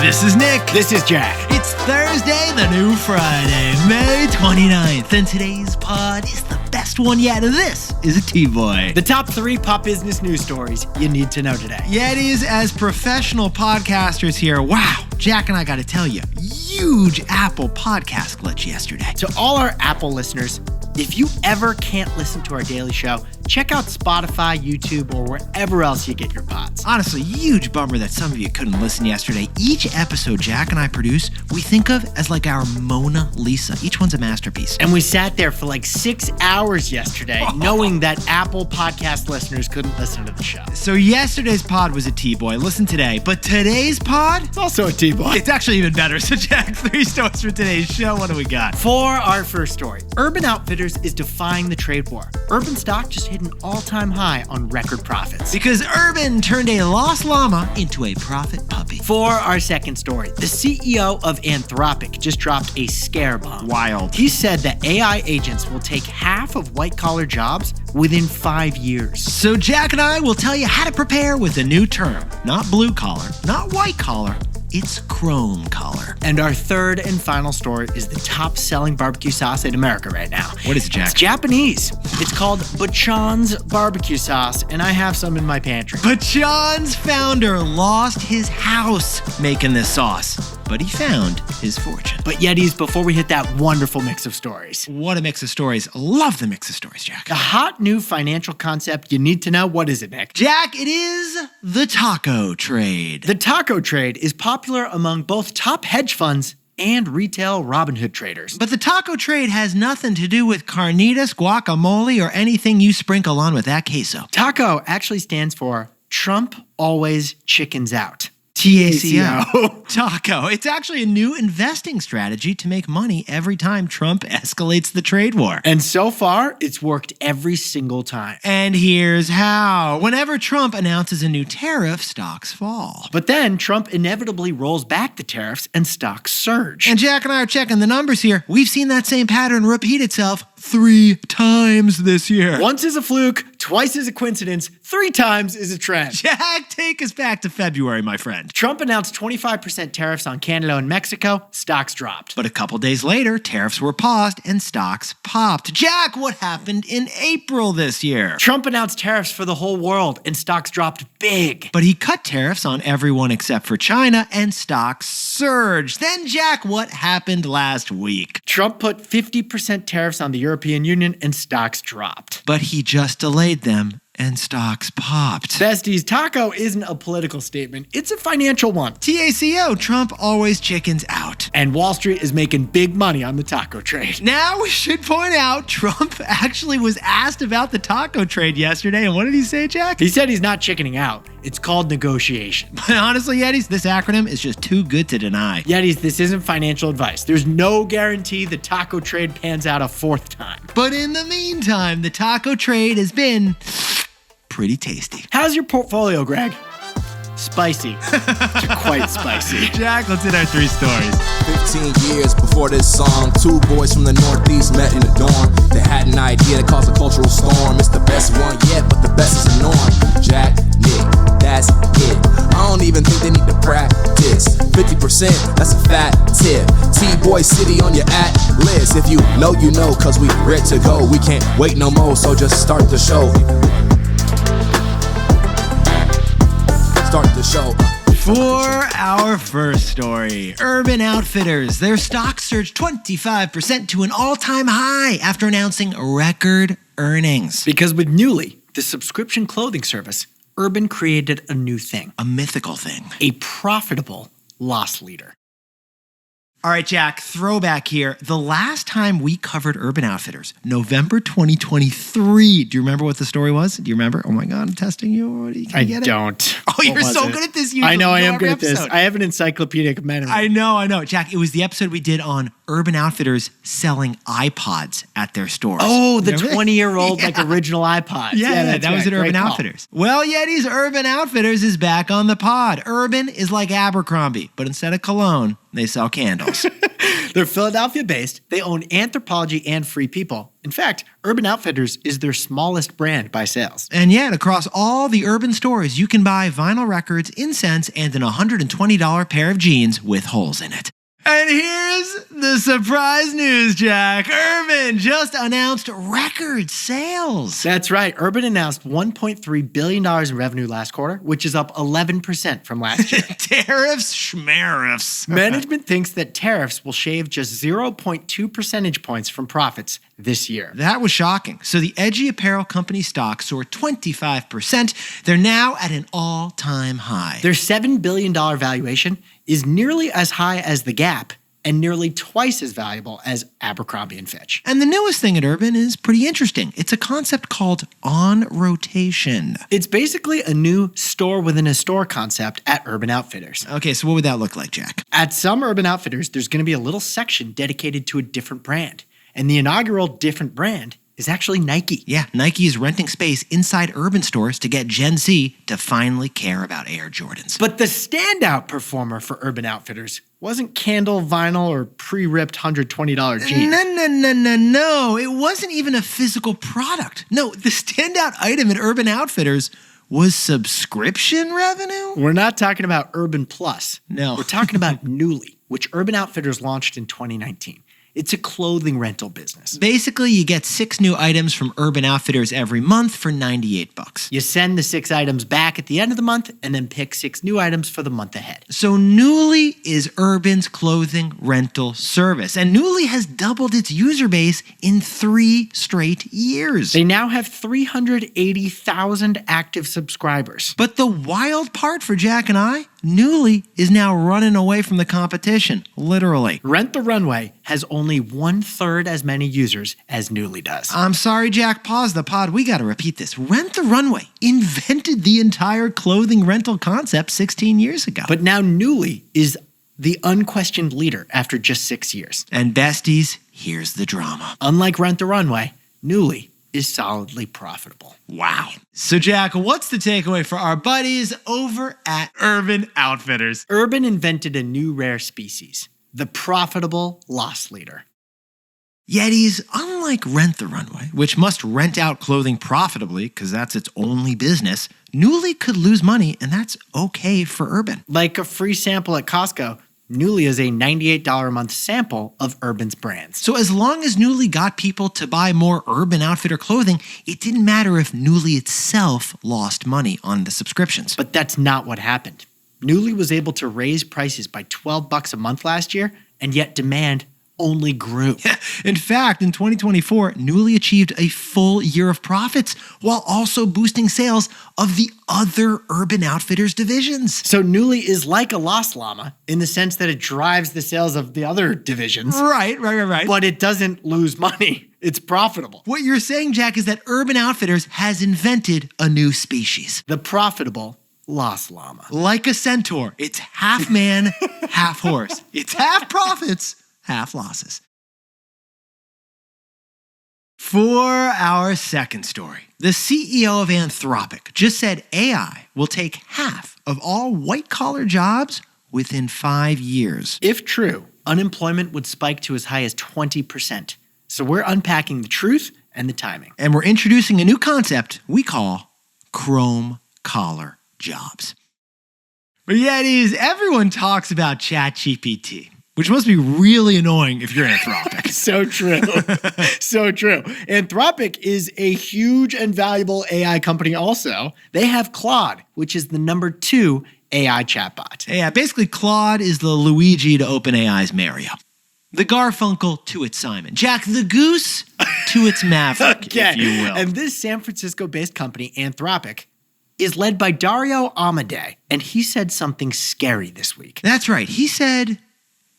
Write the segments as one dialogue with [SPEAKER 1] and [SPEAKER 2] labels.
[SPEAKER 1] This is Nick.
[SPEAKER 2] This is Jack.
[SPEAKER 1] It's Thursday, the new Friday, May 29th, and today's pod is the best one yet. This is a T-Boy.
[SPEAKER 2] The top 3 pop business news stories you need to know today.
[SPEAKER 1] Yetis, as professional podcasters here, wow, Jack and I gotta tell you, huge Apple podcast glitch yesterday.
[SPEAKER 2] To all our Apple listeners, if you ever can't listen to our daily show, check out Spotify, YouTube, or wherever else you get your pods.
[SPEAKER 1] Honestly, huge bummer that some of you couldn't listen yesterday. Each episode Jack and I produce, we think of as like our Mona Lisa. Each one's a masterpiece.
[SPEAKER 2] And we sat there for like 6 hours yesterday, knowing that Apple podcast listeners couldn't listen to the show.
[SPEAKER 1] So yesterday's pod was a T-Boy. Listen today. But today's pod?
[SPEAKER 2] It's also a T-Boy.
[SPEAKER 1] It's actually even better. So Jack, 3 stories for today's show. What do we got?
[SPEAKER 2] For our first story, Urban Outfitters is defying the trade war. Urban stock just hit an all-time high on record profits.
[SPEAKER 1] Because Urban turned a lost llama into a profit puppy.
[SPEAKER 2] For our second story, the CEO of Anthropic just dropped a scare bomb.
[SPEAKER 1] Wild.
[SPEAKER 2] He said that AI agents will take half of white-collar jobs within 5 years.
[SPEAKER 1] So Jack and I will tell you how to prepare with a new term. Not blue collar, not white collar. It's chrome collar.
[SPEAKER 2] And our third and final story is the top-selling barbecue sauce in America right now.
[SPEAKER 1] What is it, Jack?
[SPEAKER 2] It's Japanese. It's called Bachan's barbecue sauce, and I have some in my pantry.
[SPEAKER 1] Bachan's founder lost his house making this sauce, but he found his fortune.
[SPEAKER 2] But Yetis, before we hit that wonderful mix of stories.
[SPEAKER 1] What a mix of stories. Love the mix of stories, Jack.
[SPEAKER 2] The hot new financial concept you need to know. What is it, Nick?
[SPEAKER 1] Jack, it is the taco trade.
[SPEAKER 2] The taco trade is popular among both top hedge funds and retail Robinhood traders.
[SPEAKER 1] But the taco trade has nothing to do with carnitas, guacamole, or anything you sprinkle on with that queso.
[SPEAKER 2] TACO actually stands for Trump Always Chickens Out.
[SPEAKER 1] T.A.C.O. TACO. It's actually a new investing strategy to make money every time Trump escalates the trade war.
[SPEAKER 2] And so far, it's worked every single time.
[SPEAKER 1] And here's how. Whenever Trump announces a new tariff, stocks fall.
[SPEAKER 2] But then Trump inevitably rolls back the tariffs and stocks surge.
[SPEAKER 1] And Jack and I are checking the numbers here. We've seen that same pattern repeat itself 3 times this year.
[SPEAKER 2] Once is a fluke, twice is a coincidence, 3 times is a trend.
[SPEAKER 1] Jack, take us back to February, my friend.
[SPEAKER 2] Trump announced 25% tariffs on Canada and Mexico. Stocks dropped.
[SPEAKER 1] But a couple days later, tariffs were paused and stocks popped. Jack, what happened in April this year?
[SPEAKER 2] Trump announced tariffs for the whole world and stocks dropped big.
[SPEAKER 1] But he cut tariffs on everyone except for China and stocks surged. Then, Jack, what happened last week?
[SPEAKER 2] Trump put 50% tariffs on the European Union and stocks dropped.
[SPEAKER 1] But he just delayed them and stocks popped.
[SPEAKER 2] Besties, taco isn't a political statement. It's a financial one.
[SPEAKER 1] T.A.C.O. Trump always chickens out.
[SPEAKER 2] And Wall Street is making big money on the taco trade.
[SPEAKER 1] Now we should point out Trump actually was asked about the taco trade yesterday. And what did he say, Jack?
[SPEAKER 2] He said he's not chickening out. It's called negotiation.
[SPEAKER 1] But honestly, Yetis, this acronym is just too good to deny.
[SPEAKER 2] Yetis, this isn't financial advice. There's no guarantee the taco trade pans out a 4th time.
[SPEAKER 1] But in the meantime, the taco trade has been pretty tasty.
[SPEAKER 2] How's your portfolio, Greg? Spicy. Quite spicy.
[SPEAKER 1] Jack, let's hit our 3 stories.
[SPEAKER 3] 15 years before this song, 2 boys from the Northeast met in the dorm. They had an idea that caused a cultural storm. It's the best one yet, but the best is the norm. Jack, Nick, that's it. I don't even think they need to practice. 50%, that's a fat tip. T-Boy City on your list. If you know, you know, cause we ready to go. We can't wait no more, so just start the show. Start the show.
[SPEAKER 1] For our first story, Urban Outfitters, their stock surged 25% to an all-time high after announcing record earnings.
[SPEAKER 2] Because with Newly, the subscription clothing service, Urban created a new thing.
[SPEAKER 1] A mythical thing.
[SPEAKER 2] A profitable loss leader.
[SPEAKER 1] All right, Jack, throwback here. The last time we covered Urban Outfitters, November 2023. Do you remember what the story was? Do you remember? Oh my God, I'm testing you. Can you get it?
[SPEAKER 2] Don't.
[SPEAKER 1] Oh, you're so good at this.
[SPEAKER 2] I know I am good at this. I have an encyclopedic memory.
[SPEAKER 1] I know. Jack, it was the episode we did on Urban Outfitters selling iPods at their stores.
[SPEAKER 2] Oh, the 20-year-old like original iPods.
[SPEAKER 1] Yeah, that was at Urban Outfitters. Well, Yetis, Urban Outfitters is back on the pod. Urban is like Abercrombie, but instead of cologne, they sell candles.
[SPEAKER 2] They're Philadelphia-based. They own Anthropology and Free People. In fact, Urban Outfitters is their smallest brand by sales.
[SPEAKER 1] And yet, across all the Urban stores, you can buy vinyl records, incense, and an $120 pair of jeans with holes in it. And here's the surprise news, Jack. Urban just announced record sales.
[SPEAKER 2] That's right. Urban announced $1.3 billion in revenue last quarter, which is up 11% from last year.
[SPEAKER 1] Tariffs, schmariffs.
[SPEAKER 2] Management thinks that tariffs will shave just 0.2 percentage points from profits this year.
[SPEAKER 1] That was shocking. So the edgy apparel company stock soared 25%. They're now at an all-time high.
[SPEAKER 2] Their $7 billion valuation is nearly as high as the Gap and nearly twice as valuable as Abercrombie & Fitch.
[SPEAKER 1] And the newest thing at Urban is pretty interesting. It's a concept called on rotation.
[SPEAKER 2] It's basically a new store within a store concept at Urban Outfitters.
[SPEAKER 1] Okay, so what would that look like, Jack?
[SPEAKER 2] At some Urban Outfitters, there's going to be a little section dedicated to a different brand. And the inaugural different brand is actually Nike.
[SPEAKER 1] Yeah, Nike is renting space inside Urban stores to get Gen Z to finally care about Air Jordans.
[SPEAKER 2] But the standout performer for Urban Outfitters wasn't candle, vinyl, or pre-ripped $120 jeans.
[SPEAKER 1] No. It wasn't even a physical product. No, the standout item at Urban Outfitters was subscription revenue?
[SPEAKER 2] We're not talking about Urban Plus.
[SPEAKER 1] No.
[SPEAKER 2] We're talking about Nuuly, which Urban Outfitters launched in 2019. It's a clothing rental business.
[SPEAKER 1] Basically, you get 6 new items from Urban Outfitters every month for $98.
[SPEAKER 2] You send the 6 items back at the end of the month and then pick 6 new items for the month ahead.
[SPEAKER 1] So Nuuly is Urban's clothing rental service, and Nuuly has doubled its user base in 3 straight years.
[SPEAKER 2] They now have 380,000 active subscribers.
[SPEAKER 1] But the wild part for Jack and I, Nuuly is now running away from the competition, literally.
[SPEAKER 2] Rent the Runway has only 1/3 as many users as Nuuly does.
[SPEAKER 1] I'm sorry, Jack, pause the pod. We got to repeat this. Rent the Runway invented the entire clothing rental concept 16 years ago.
[SPEAKER 2] But now Nuuly is the unquestioned leader after just 6 years.
[SPEAKER 1] And besties, here's the drama.
[SPEAKER 2] Unlike Rent the Runway, Nuuly is solidly profitable.
[SPEAKER 1] Wow. So, Jack, what's the takeaway for our buddies over at Urban Outfitters?
[SPEAKER 2] Urban invented a new rare species, the profitable loss leader.
[SPEAKER 1] Yetis, unlike Rent the Runway, which must rent out clothing profitably because that's its only business, Nuuly could lose money, and that's okay for Urban.
[SPEAKER 2] Like a free sample at Costco, Nuuly is a $98 a month sample of Urban's brands.
[SPEAKER 1] So as long as Nuuly got people to buy more Urban Outfitter clothing, it didn't matter if Nuuly itself lost money on the subscriptions.
[SPEAKER 2] But that's not what happened. Nuuly was able to raise prices by $12 a month last year, and yet demand only grew.
[SPEAKER 1] In fact, in 2024, Nuuly achieved a full year of profits while also boosting sales of the other Urban Outfitters divisions.
[SPEAKER 2] So Nuuly is like a lost llama in the sense that it drives the sales of the other divisions.
[SPEAKER 1] Right.
[SPEAKER 2] But it doesn't lose money. It's profitable.
[SPEAKER 1] What you're saying, Jack, is that Urban Outfitters has invented a new species.
[SPEAKER 2] The profitable lost llama.
[SPEAKER 1] Like a centaur, it's half man, half horse. It's half profits, half losses. For our second story, the CEO of Anthropic just said AI will take half of all white-collar jobs within 5 years.
[SPEAKER 2] If true, unemployment would spike to as high as 20%. So we're unpacking the truth and the timing.
[SPEAKER 1] And we're introducing a new concept we call chrome collar jobs. But Yetis, everyone talks about ChatGPT, which must be really annoying if you're Anthropic.
[SPEAKER 2] So true. So true. Anthropic is a huge and valuable AI company also. They have Claude, which is the number 2 AI chatbot.
[SPEAKER 1] Yeah, basically Claude is the Luigi to OpenAI's Mario. The Garfunkel to its Simon. Jack the Goose to its Maverick, if you will.
[SPEAKER 2] And this San Francisco-based company, Anthropic, is led by Dario Amodei, and he said something scary this week.
[SPEAKER 1] That's right. He said,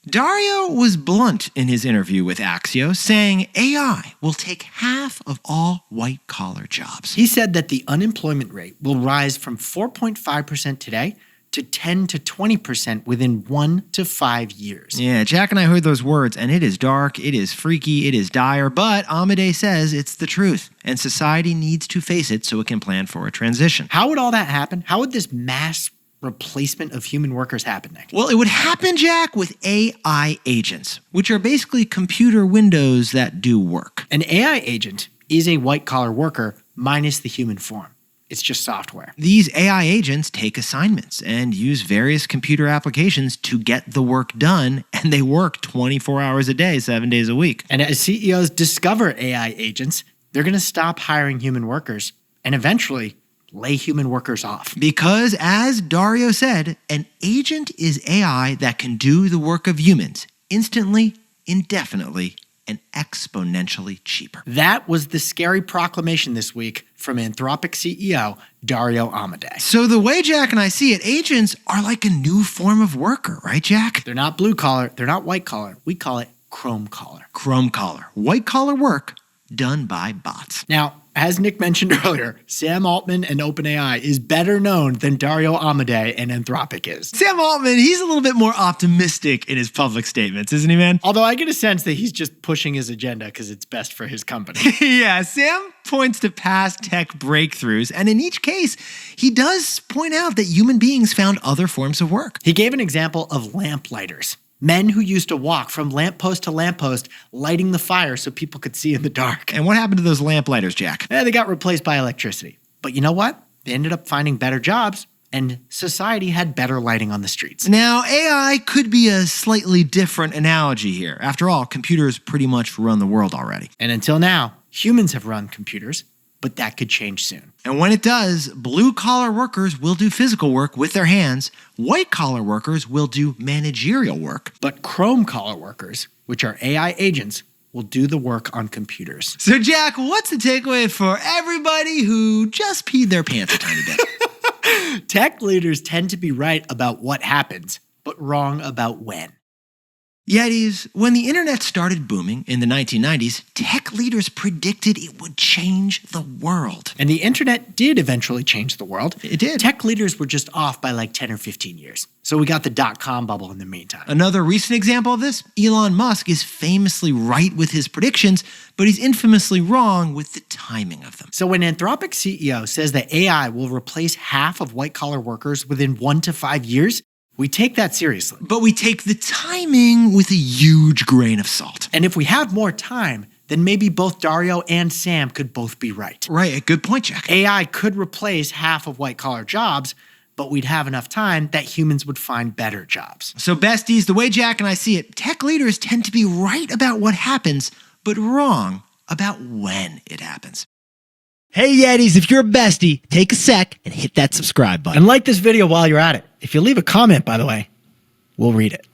[SPEAKER 1] Dario was blunt in his interview with Axios, saying AI will take half of all white-collar jobs.
[SPEAKER 2] He said that the unemployment rate will rise from 4.5% today to 10 to 20% within 1 to 5 years.
[SPEAKER 1] Yeah, Jack and I heard those words, and it is dark, it is freaky, it is dire, but Amodei says it's the truth, and society needs to face it so it can plan for a transition.
[SPEAKER 2] How would all that happen? How would this mass replacement of human workers happen, Nick?
[SPEAKER 1] Well, it would happen, Jack, with AI agents, which are basically computer windows that do work.
[SPEAKER 2] An AI agent is a white-collar worker minus the human form. It's just software.
[SPEAKER 1] These AI agents take assignments and use various computer applications to get the work done, and they work 24 hours a day, 7 days a week.
[SPEAKER 2] And as CEOs discover AI agents, they're going to stop hiring human workers and eventually lay human workers off.
[SPEAKER 1] Because, as Dario said, an agent is AI that can do the work of humans instantly, indefinitely, and exponentially cheaper.
[SPEAKER 2] That was the scary proclamation this week from Anthropic CEO Dario Amodei.
[SPEAKER 1] So the way Jack and I see it, agents are like a new form of worker, right, Jack?
[SPEAKER 2] They're not blue collar, they're not white collar. We call it chrome collar.
[SPEAKER 1] Chrome collar. White collar work done by bots.
[SPEAKER 2] Now, as Nick mentioned earlier, Sam Altman and OpenAI is better known than Dario Amodei and Anthropic is.
[SPEAKER 1] Sam Altman, he's a little bit more optimistic in his public statements, isn't he, man?
[SPEAKER 2] Although I get a sense that he's just pushing his agenda because it's best for his company.
[SPEAKER 1] Yeah, Sam points to past tech breakthroughs, and in each case, he does point out that human beings found other forms of work.
[SPEAKER 2] He gave an example of lamplighters. Men who used to walk from lamppost to lamppost, lighting the fire so people could see in the dark.
[SPEAKER 1] And what happened to those lamplighters, Jack?
[SPEAKER 2] They got replaced by electricity. But you know what? They ended up finding better jobs, and society had better lighting on the streets.
[SPEAKER 1] Now, AI could be a slightly different analogy here. After all, computers pretty much run the world already.
[SPEAKER 2] And until now, humans have run computers, but that could change soon.
[SPEAKER 1] And when it does, blue-collar workers will do physical work with their hands. White-collar workers will do managerial work.
[SPEAKER 2] But chrome-collar workers, which are AI agents, will do the work on computers.
[SPEAKER 1] So, Jack, what's the takeaway for everybody who just peed their pants a tiny bit?
[SPEAKER 2] Tech leaders tend to be right about what happens, but wrong about when.
[SPEAKER 1] Yetis, when the internet started booming in the 1990s, tech leaders predicted it would change the world.
[SPEAKER 2] And the internet did eventually change the world.
[SPEAKER 1] It did.
[SPEAKER 2] Tech leaders were just off by like 10 or 15 years. So we got the dot-com bubble in the meantime.
[SPEAKER 1] Another recent example of this, Elon Musk is famously right with his predictions, but he's infamously wrong with the timing of them.
[SPEAKER 2] So when Anthropic CEO says that AI will replace half of white-collar workers within 1 to 5 years, we take that seriously.
[SPEAKER 1] But we take the timing with a huge grain of salt.
[SPEAKER 2] And if we have more time, then maybe both Dario and Sam could both be right.
[SPEAKER 1] Right, good point, Jack.
[SPEAKER 2] AI could replace half of white-collar jobs, but we'd have enough time that humans would find better jobs.
[SPEAKER 1] So besties, the way Jack and I see it, tech leaders tend to be right about what happens, but wrong about when it happens. Hey Yetis, if you're a bestie, take a sec and hit that subscribe button.
[SPEAKER 2] And like this video while you're at it. If you leave a comment, by the way, we'll read it.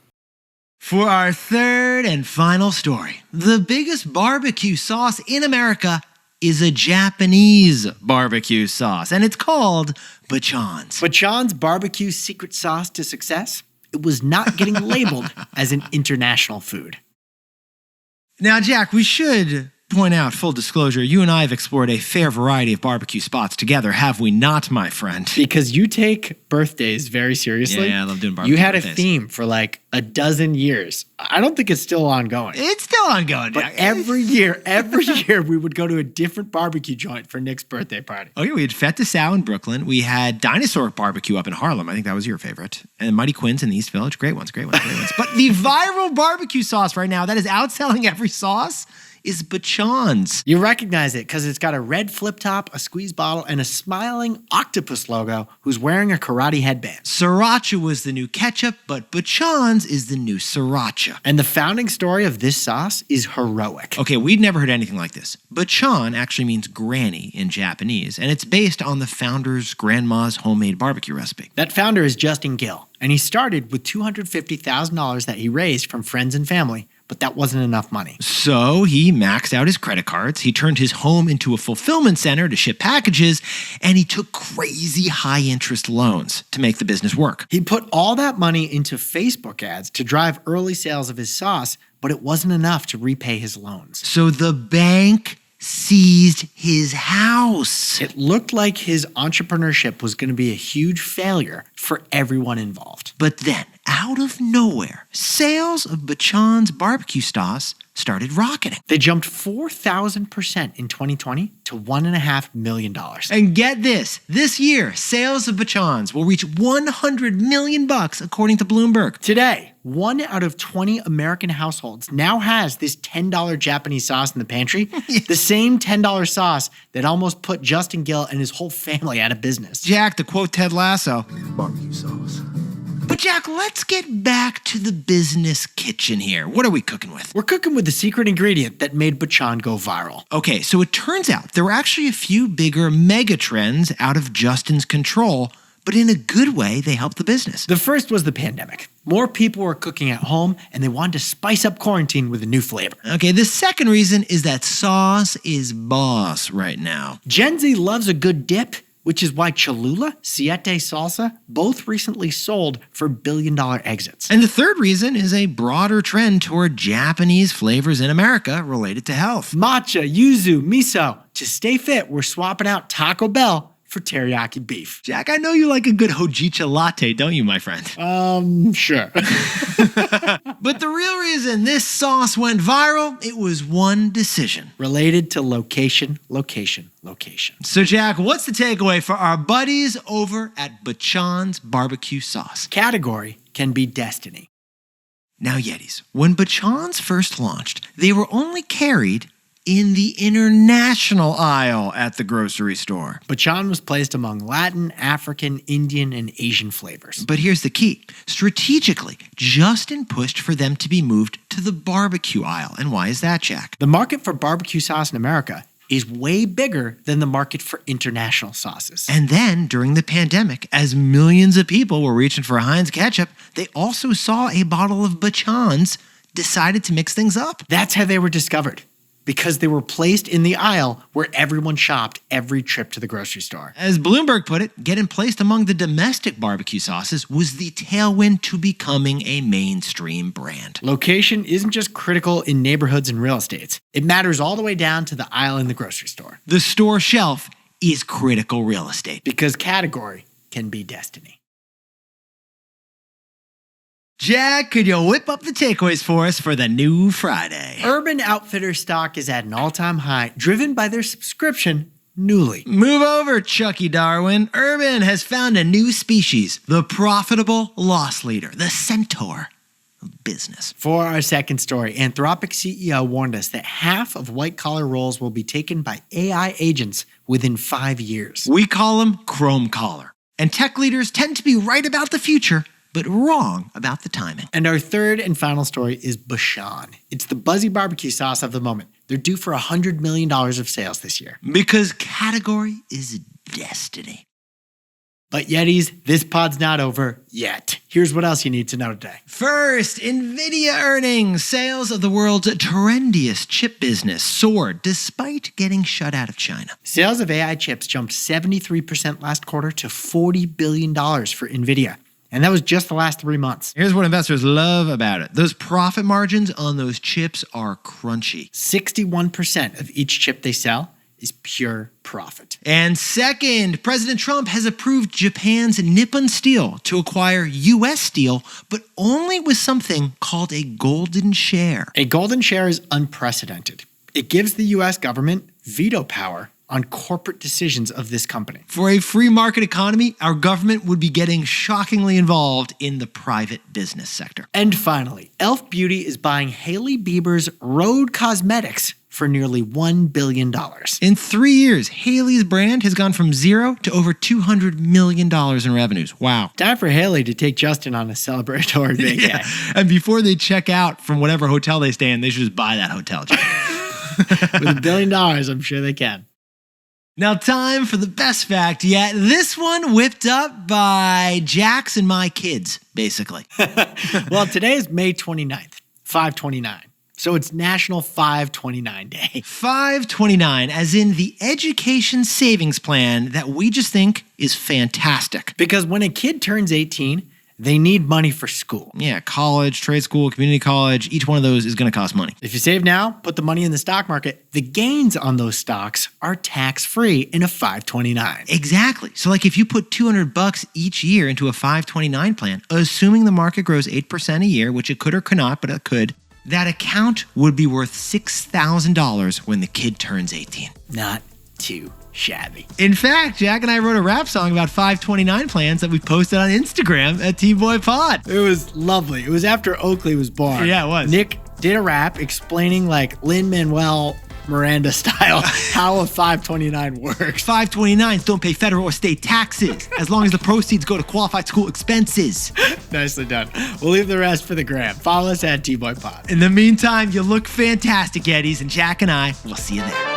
[SPEAKER 1] For our third and final story, the biggest barbecue sauce in America is a Japanese barbecue sauce, and it's called Bachan's.
[SPEAKER 2] Bachan's barbecue secret sauce to success? It was not getting labeled as an international food.
[SPEAKER 1] Now, Jack, we should point out, full disclosure, you and I have explored a fair variety of barbecue spots together, have we not, my friend?
[SPEAKER 2] Because you take birthdays very seriously.
[SPEAKER 1] Yeah, I love doing barbecue.
[SPEAKER 2] You had
[SPEAKER 1] birthdays.
[SPEAKER 2] a theme for like a dozen years. I don't think it's still ongoing.
[SPEAKER 1] It's still ongoing,
[SPEAKER 2] But
[SPEAKER 1] Jack.
[SPEAKER 2] every year we would go to a different barbecue joint for Nick's birthday party.
[SPEAKER 1] Okay, we had Fête de Sao in Brooklyn. We had Dinosaur Barbecue up in Harlem. I think that was your favorite. And Mighty Quinn's in the East Village. Great ones. But the viral barbecue sauce right now that is outselling every sauce is Bachan's.
[SPEAKER 2] You recognize it because it's got a red flip top, a squeeze bottle, and a smiling octopus logo who's wearing a karate headband.
[SPEAKER 1] Sriracha was the new ketchup, but Bachan's is the new sriracha.
[SPEAKER 2] And the founding story of this sauce is heroic.
[SPEAKER 1] Okay, we'd never heard anything like this. Bachan actually means granny in Japanese, and it's based on the founder's grandma's homemade barbecue recipe.
[SPEAKER 2] That founder is Justin Gill, and he started with $250,000 that he raised from friends and family, but that wasn't enough money.
[SPEAKER 1] So he maxed out his credit cards, he turned his home into a fulfillment center to ship packages, and he took crazy high-interest loans to make the business work.
[SPEAKER 2] He put all that money into Facebook ads to drive early sales of his sauce, but it wasn't enough to repay his loans.
[SPEAKER 1] So the bank seized his house.
[SPEAKER 2] It looked like his entrepreneurship was going to be a huge failure for everyone involved.
[SPEAKER 1] But then, out out of nowhere, sales of Bachan's barbecue sauce started rocketing.
[SPEAKER 2] They jumped 4,000% in 2020 to $1.5 million.
[SPEAKER 1] And get this year, sales of Bachan's will reach $100 million according to Bloomberg.
[SPEAKER 2] Today, 1 out of 20 American households now has this $10 Japanese sauce in the pantry, the same $10 sauce that almost put Justin Gill and his whole family out of business.
[SPEAKER 1] Jack, to quote Ted Lasso,
[SPEAKER 3] Barbecue sauce.
[SPEAKER 1] but Jack, let's get back to the business kitchen here. What are we cooking with?
[SPEAKER 2] We're cooking with the secret ingredient that made Bachan go viral.
[SPEAKER 1] Okay, so it turns out there were actually a few bigger mega trends out of Justin's control, but in a good way, they helped the business.
[SPEAKER 2] The first was the pandemic. More people were cooking at home, and they wanted to spice up quarantine with a new flavor.
[SPEAKER 1] Okay, the second reason is that sauce is boss right now.
[SPEAKER 2] Gen Z loves a good dip, which is why Cholula, Siete Salsa both recently sold for billion-dollar exits.
[SPEAKER 1] And the third reason is a broader trend toward Japanese flavors in America related to health.
[SPEAKER 2] Matcha, yuzu, miso. To stay fit, we're swapping out Taco Bell for teriyaki beef.
[SPEAKER 1] Jack, I know you like a good hojicha latte, don't you, my friend?
[SPEAKER 2] Sure.
[SPEAKER 1] But the real reason this sauce went viral, it was one decision.
[SPEAKER 2] Related to location, location, location.
[SPEAKER 1] So, Jack, what's the takeaway for our buddies over at Bachan's barbecue sauce?
[SPEAKER 2] Category can be destiny.
[SPEAKER 1] Now, Yetis, when Bachan's first launched, they were only carried in the international aisle at the grocery store.
[SPEAKER 2] Bachan was placed among Latin, African, Indian, and Asian flavors.
[SPEAKER 1] But here's the key. Strategically, Justin pushed for them to be moved to the barbecue aisle. And why is that, Jack?
[SPEAKER 2] The market for barbecue sauce in America is way bigger than the market for international sauces.
[SPEAKER 1] And then, during the pandemic, as millions of people were reaching for Heinz Ketchup, they also saw a bottle of Bachan's, decided to mix things up.
[SPEAKER 2] That's how they were discovered, because they were placed in the aisle where everyone shopped every trip to the grocery store.
[SPEAKER 1] As Bloomberg put it, getting placed among the domestic barbecue sauces was the tailwind to becoming a mainstream brand.
[SPEAKER 2] Location isn't just critical in neighborhoods and real estates. It matters all the way down to the aisle in the grocery store.
[SPEAKER 1] The store shelf is critical real estate.
[SPEAKER 2] Because category can be destiny.
[SPEAKER 1] Jack, could you whip up the takeaways for us for the new Friday?
[SPEAKER 2] Urban Outfitters stock is at an all-time high, driven by their subscription, Newly.
[SPEAKER 1] Move over, Chucky Darwin. Urban has found a new species, the profitable loss leader, the centaur of business.
[SPEAKER 2] For our second story, Anthropic CEO warned us that half of white-collar roles will be taken by AI agents within 5 years.
[SPEAKER 1] We call them Chrome Collar. And tech leaders tend to be right about the future, but wrong about the timing.
[SPEAKER 2] And our third and final story is Bachan. It's the buzzy barbecue sauce of the moment. They're due for $100 million of sales this year.
[SPEAKER 1] Because category is destiny.
[SPEAKER 2] But Yetis, this pod's not over yet. Here's what else you need to know today.
[SPEAKER 1] First, NVIDIA earnings. Sales of the world's trendiest chip business soared despite getting shut out of China.
[SPEAKER 2] Sales of AI chips jumped 73% last quarter to $40 billion for NVIDIA. And that was just the last 3 months.
[SPEAKER 1] Here's what investors love about it. Those profit margins on those chips are crunchy.
[SPEAKER 2] 61% of each chip they sell is pure profit.
[SPEAKER 1] And second, President Trump has approved Japan's Nippon Steel to acquire U.S. steel, but only with something called a golden share.
[SPEAKER 2] A golden share is unprecedented. It gives the U.S. government veto power on corporate decisions of this company.
[SPEAKER 1] For a free market economy, our government would be getting shockingly involved in the private business sector.
[SPEAKER 2] And finally, e.l.f. Beauty is buying Hailey Bieber's Rhode Cosmetics for nearly $1 billion.
[SPEAKER 1] In 3 years, Hailey's brand has gone from zero to over $200 million in revenues. Wow.
[SPEAKER 2] Time for Hailey to take Justin on a celebratory vacation.
[SPEAKER 1] Yeah. And before they check out from whatever hotel they stay in, they should just buy that hotel.
[SPEAKER 2] With $1 billion, I'm sure they can.
[SPEAKER 1] Now, time for the best fact yet. This one whipped up by Jack's and my kids, basically.
[SPEAKER 2] Well, today is May 29th, 529. So it's National 529 Day.
[SPEAKER 1] 529, as in the education savings plan that we just think is fantastic.
[SPEAKER 2] Because when a kid turns 18, they need money for school.
[SPEAKER 1] Yeah, college, trade school, community college, each one of those is going to cost money.
[SPEAKER 2] If you save now, put the money in the stock market, the gains on those stocks are tax-free in a 529.
[SPEAKER 1] Exactly. So like if you put $200 each year into a 529 plan, assuming the market grows 8% a year, which it could or could not, but it could, that account would be worth $6,000 when the kid turns 18.
[SPEAKER 2] Not too shabby.
[SPEAKER 1] In fact, Jack and I wrote a rap song about 529 plans that we posted on Instagram at T.B.O.Y Pod.
[SPEAKER 2] It was lovely. It was after Oakley was born.
[SPEAKER 1] Yeah, it was.
[SPEAKER 2] Nick did a rap explaining like Lin-Manuel Miranda style how a 529 works.
[SPEAKER 1] 529s don't pay federal or state taxes as long as the proceeds go to qualified school expenses.
[SPEAKER 2] Nicely done. We'll leave the rest for the gram. Follow us at T.B.O.Y Pod.
[SPEAKER 1] In the meantime, you look fantastic, Yetis, and Jack and I will see you there.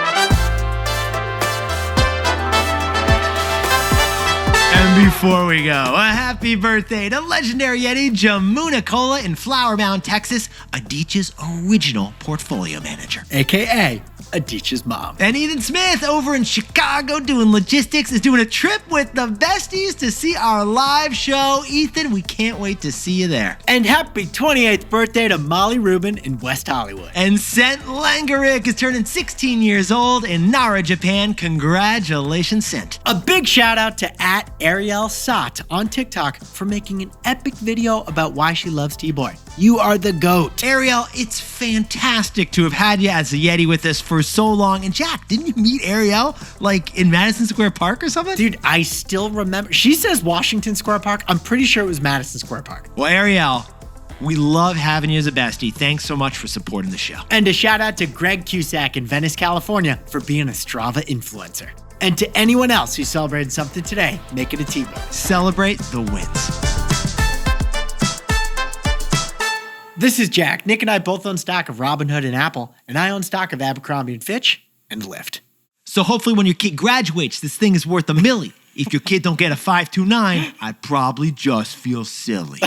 [SPEAKER 1] And before we go, a happy birthday to legendary Yeti Jamuna Cola in Flower Mound, Texas, Adich's original portfolio manager.
[SPEAKER 2] AKA Adich's mom.
[SPEAKER 1] And Ethan Smith over in Chicago doing logistics is doing a trip with the besties to see our live show. Ethan, we can't wait to see you there.
[SPEAKER 2] And happy 28th birthday to Molly Rubin in West Hollywood.
[SPEAKER 1] And Sent Langarick is turning 16 years old in Nara, Japan. Congratulations, Sent.
[SPEAKER 2] A big shout out to @Ariel Sat on TikTok for making an epic video about why she loves T-Boy. You are the GOAT.
[SPEAKER 1] Ariel, it's fantastic to have had you as a Yeti with us for so long. And Jack, didn't you meet Ariel like in Madison Square Park or something?
[SPEAKER 2] Dude, I still remember. She says Washington Square Park. I'm pretty sure it was Madison Square Park.
[SPEAKER 1] Well, Ariel, we love having you as a bestie. Thanks so much for supporting the show.
[SPEAKER 2] And a shout out to Greg Cusack in Venice, California for being a Strava influencer. And to anyone else who celebrated something today, make it a T-Boy.
[SPEAKER 1] Celebrate the wins.
[SPEAKER 2] This is Jack. Nick and I both own stock of Robinhood and Apple, and I own stock of Abercrombie & Fitch and Lyft.
[SPEAKER 1] So hopefully when your kid graduates, this thing is worth $1 million. If your kid don't get a 529, I'd probably just feel silly.